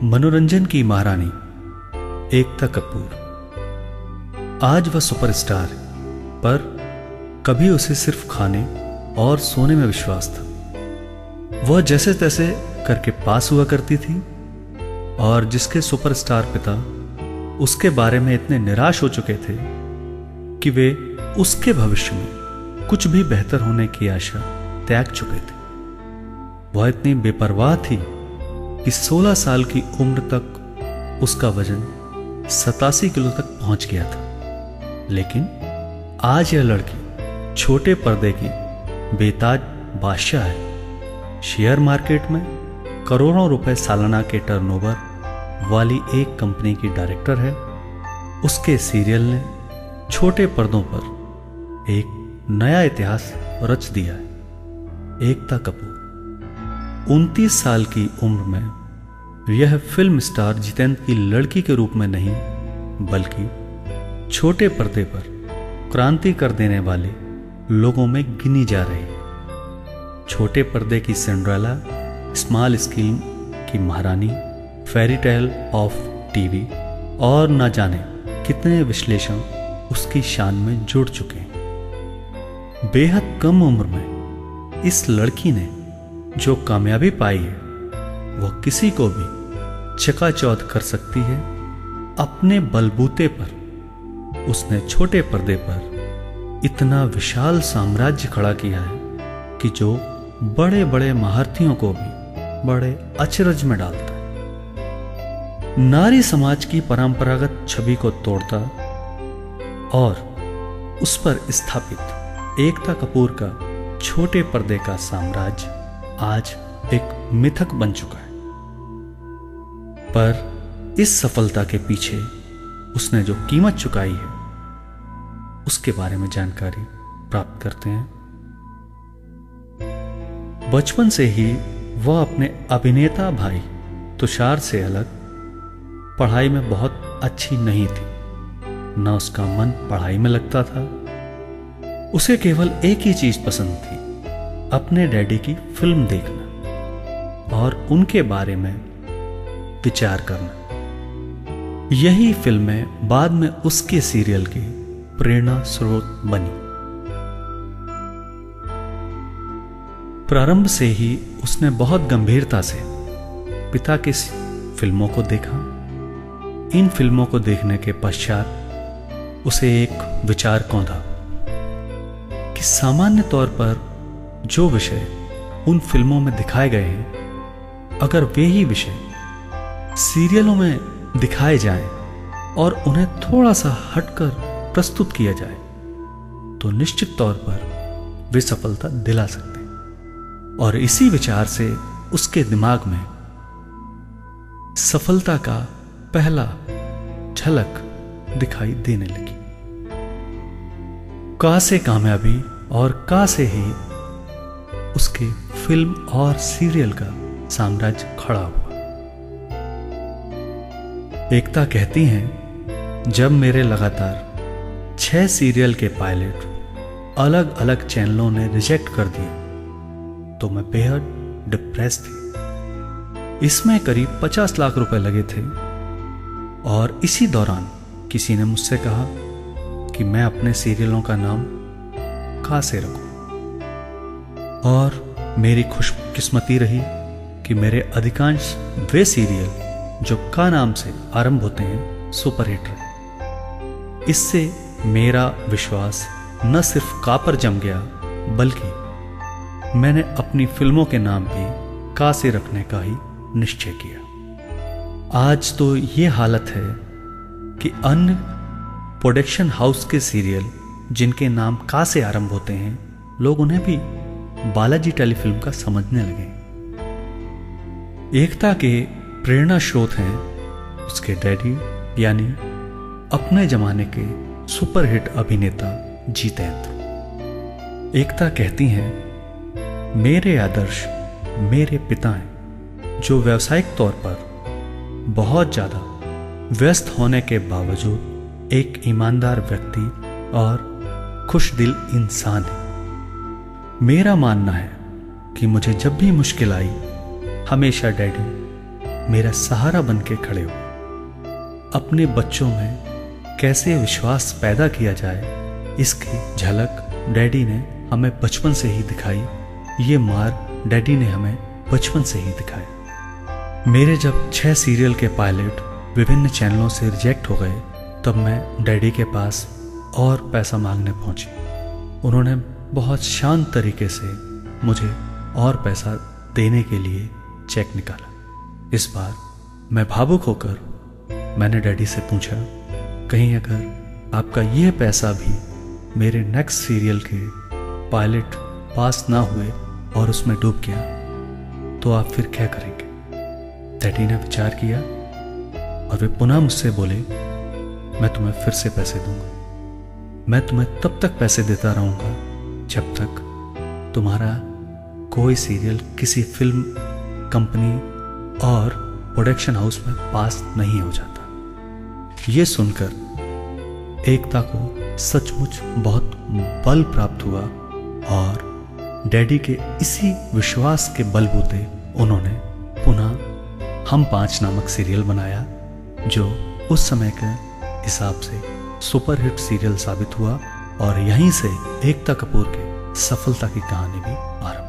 मनोरंजन की महारानी एकता कपूर। आज वह सुपरस्टार है, पर कभी उसे सिर्फ खाने और सोने में विश्वास था। वह जैसे तैसे करके पास हुआ करती थी और जिसके सुपरस्टार पिता उसके बारे में इतने निराश हो चुके थे कि वे उसके भविष्य में कुछ भी बेहतर होने की आशा त्याग चुके थे। वह इतनी बेपरवाह थी कि 16 साल की उम्र तक उसका वजन 87 किलो तक पहुंच गया था। लेकिन आज यह लड़की छोटे पर्दे की बेताज बादशाह है। शेयर मार्केट में करोड़ों रुपए सालाना के टर्नओवर वाली एक कंपनी की डायरेक्टर है। उसके सीरियल ने छोटे पर्दों पर एक नया इतिहास रच दिया है। एकता कपूर 29 साल की उम्र में यह फिल्म स्टार जितेंद्र की लड़की के रूप में नहीं, बल्कि छोटे पर्दे पर क्रांति कर देने वाले लोगों में गिनी जा रही है। छोटे पर्दे की सिंड्रेला, स्मॉल स्क्रीन की महारानी, फेरी टेल ऑफ टीवी और न जाने कितने विश्लेषण उसकी शान में जुड़ चुके हैं। बेहद कम उम्र में इस लड़की ने जो कामयाबी पाई है, वह किसी को भी चकाचौंध कर सकती है। अपने बलबूते पर उसने छोटे पर्दे पर इतना विशाल साम्राज्य खड़ा किया है कि जो बड़े बड़े महारथियों को भी बड़े अचरज में डालता है। नारी समाज की परंपरागत छवि को तोड़ता और उस पर स्थापित एकता कपूर का छोटे पर्दे का साम्राज्य आज एक मिथक बन चुका है। पर इस सफलता के पीछे उसने जो कीमत चुकाई है, उसके बारे में जानकारी प्राप्त करते हैं। बचपन से ही वह अपने अभिनेता भाई तुषार से अलग पढ़ाई में बहुत अच्छी नहीं थी। न उसका मन पढ़ाई में लगता था। उसे केवल एक ही चीज पसंद थी, अपने डैडी की फिल्म देखना और उनके बारे में विचार करना। यही फिल्में बाद में उसके सीरियल की प्रेरणा स्रोत बनी। प्रारंभ से ही उसने बहुत गंभीरता से पिता की फिल्मों को देखा। इन फिल्मों को देखने के पश्चात उसे एक विचार कौंधा कि सामान्य तौर पर जो विषय उन फिल्मों में दिखाए गए हैं, अगर वे ही विषय सीरियलों में दिखाए जाएं और उन्हें थोड़ा सा हटकर प्रस्तुत किया जाए, तो निश्चित तौर पर वे सफलता दिला सकते हैं। और इसी विचार से उसके दिमाग में सफलता का पहला झलक दिखाई देने लगी। का से कामयाबी और का से ही उसके फिल्म और सीरियल का साम्राज्य खड़ा हुआ। एकता कहती हैं, जब मेरे लगातार 6 सीरियल के पायलट अलग अलग चैनलों ने रिजेक्ट कर दिए, तो मैं बेहद डिप्रेस थी। इसमें करीब 50 लाख रुपए लगे थे और इसी दौरान किसी ने मुझसे कहा कि मैं अपने सीरियलों का नाम का से रखूं। और मेरी खुशकिस्मती रही कि मेरे अधिकांश वे सीरियल जो का नाम से आरंभ होते हैं, सुपरहिट रहे। इससे मेरा विश्वास न सिर्फ का पर जम गया, बल्कि मैंने अपनी फिल्मों के नाम भी का से रखने का ही निश्चय किया। आज तो ये हालत है कि अन्य प्रोडक्शन हाउस के सीरियल जिनके नाम का से आरंभ होते हैं, लोग उन्हें भी बालाजी टेलीफिल्म का समझने लगे। एकता के प्रेरणा स्रोत हैं उसके डैडी, यानी अपने जमाने के सुपरहिट अभिनेता जितेंद्र। एकता कहती हैं, मेरे आदर्श मेरे पिता हैं, जो व्यावसायिक तौर पर बहुत ज्यादा व्यस्त होने के बावजूद एक ईमानदार व्यक्ति और खुशदिल इंसान है। मेरा मानना है कि मुझे जब भी मुश्किल आई, हमेशा डैडी मेरा सहारा बन के खड़े हो। अपने बच्चों में कैसे विश्वास पैदा किया जाए, इसकी झलक डैडी ने हमें बचपन से ही दिखाई। ये मार्ग डैडी ने हमें बचपन से ही दिखाया। मेरे जब 6 सीरियल के पायलट विभिन्न चैनलों से रिजेक्ट हो गए, तब मैं डैडी के पास और पैसा मांगने पहुंची। उन्होंने बहुत शांत तरीके से मुझे और पैसा देने के लिए चेक निकाला। इस बार मैं भावुक होकर मैंने डैडी से पूछा, कहीं अगर आपका यह पैसा भी मेरे नेक्स्ट सीरियल के पायलट पास ना हुए और उसमें डूब गया तो आप फिर क्या करेंगे? डैडी ने विचार किया और वे पुनः मुझसे बोले, मैं तुम्हें फिर से पैसे दूंगा। मैं तुम्हें तब तक पैसे देता रहूंगा जब तक तुम्हारा कोई सीरियल किसी फिल्म कंपनी और प्रोडक्शन हाउस में पास नहीं हो जाता। ये सुनकर एकता को सचमुच बहुत बल प्राप्त हुआ और डैडी के इसी विश्वास के बलबूते उन्होंने पुनः हम 5 नामक सीरियल बनाया, जो उस समय के हिसाब से सुपरहिट सीरियल साबित हुआ और यहीं से एकता कपूर के सफलता की कहानी भी आरंभ